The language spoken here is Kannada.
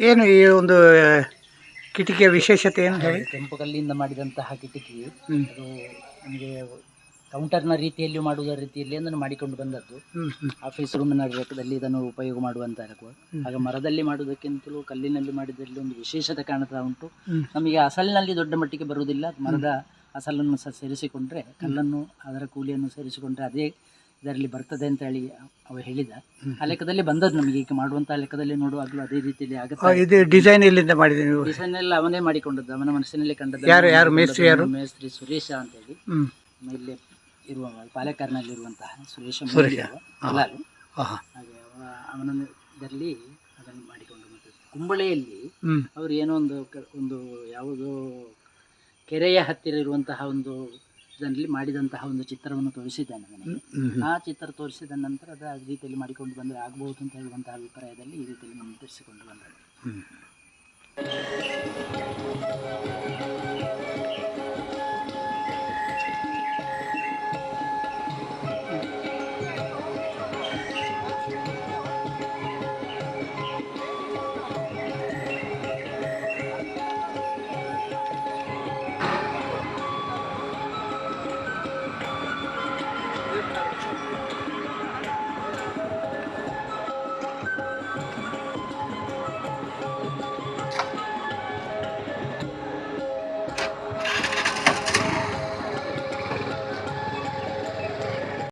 ಏನು ಈ ಒಂದು ಕಿಟಿಕಿಯ ವಿಶೇಷತೆ ಏನು ಹೇಳಿ? ಕೆಂಪು ಕಲ್ಲಿಂದ ಮಾಡಿದಂತಹ ಕಿಟಕಿ ಅದು ನಮಗೆ ಕೌಂಟರ್ನ ರೀತಿಯಲ್ಲಿ ಮಾಡುವ ರೀತಿಯಲ್ಲಿ ಅದನ್ನು ಮಾಡಿಕೊಂಡು ಬಂದದ್ದು. ಆಫೀಸ್ ರೂಮಿನ ಲೆಕ್ಕದಲ್ಲಿ ಇದನ್ನು ಉಪಯೋಗ ಮಾಡುವಂತಹ. ಆಗ ಮರದಲ್ಲಿ ಮಾಡುವುದಕ್ಕಿಂತಲೂ ಕಲ್ಲಿನಲ್ಲಿ ಮಾಡಿದಲ್ಲಿ ಒಂದು ವಿಶೇಷತೆ ಕಾಣ್ತಾ ಉಂಟು. ನಮಗೆ ಅಸಲಿನಲ್ಲಿ ದೊಡ್ಡ ಮಟ್ಟಿಗೆ ಬರುವುದಿಲ್ಲ. ಮರದ ಅಸಲನ್ನು ಸಹ ಸೇರಿಸಿಕೊಂಡ್ರೆ, ಕಲ್ಲನ್ನು ಅದರ ಕೂಲಿಯನ್ನು ಸೇರಿಸಿಕೊಂಡ್ರೆ ಅದೇ ಇದರಲ್ಲಿ ಬರ್ತದೆ ಅಂತ ಹೇಳಿ ಅವ ಹೇಳಿದ. ಆ ಲೆಕ್ಕದಲ್ಲಿ ಬಂದದ್ದು ನಮಗೆ. ಈಗ ಮಾಡುವಂತಹ ಲೆಕ್ಕದಲ್ಲಿ ನೋಡುವಾಗಲೂ ಅದೇ ರೀತಿಯಲ್ಲಿ ಆಗುತ್ತೆ. ಇದು ಡಿಸೈನ್ ಎಲ್ಲಿಂದ ಮಾಡಿದೆ ನೀವು? ಡಿಸೈನ್ ಎಲ್ಲ ಅವನೇ ಮಾಡಿಕೊಂಡದ್ದು, ಅವನ ಮನಸ್ಸಿನಲ್ಲಿ ಕಂಡದ್ದು. ಯಾರು ಮೇಸ್ತ್ರಿ? ಯಾರು? ಮೇಸ್ತ್ರಿ ಸುರೇಶ ಅಂತ ಹೇಳಿ, ಇಲ್ಲಿ ಇರುವ ಪಾಲೇಕರ್ನಲ್ಲಿರುವಂತಹ ಸುರೇಶ. ಹಾಗೆ ಅವನ ಇದರಲ್ಲಿ ಅದನ್ನು ಮಾಡಿಕೊಂಡು ಬಂದದ್ದು. ಕುಂಬಳೆಯಲ್ಲಿ ಅವರು ಏನೋ ಒಂದು ಯಾವುದೋ ಕೆರೆಯ ಹತ್ತಿರ ಇರುವಂತಹ ಒಂದು ಇದರಲ್ಲಿ ಮಾಡಿದಂತಹ ಒಂದು ಚಿತ್ರವನ್ನು ತೋರಿಸಿದ್ದಾನೆ ನನಗೆ. ಆ ಚಿತ್ರ ತೋರಿಸಿದ ನಂತರ ಅದು ಆ ರೀತಿಯಲ್ಲಿ ಮಾಡಿಕೊಂಡು ಬಂದರೆ ಆಗಬಹುದು ಅಂತ ಹೇಳುವಂತಹ ಅಭಿಪ್ರಾಯದಲ್ಲಿ ಈ ರೀತಿಯಲ್ಲಿ ನಿರ್ಧರಿಸಿಕೊಂಡು ಬಂದದ್ದು.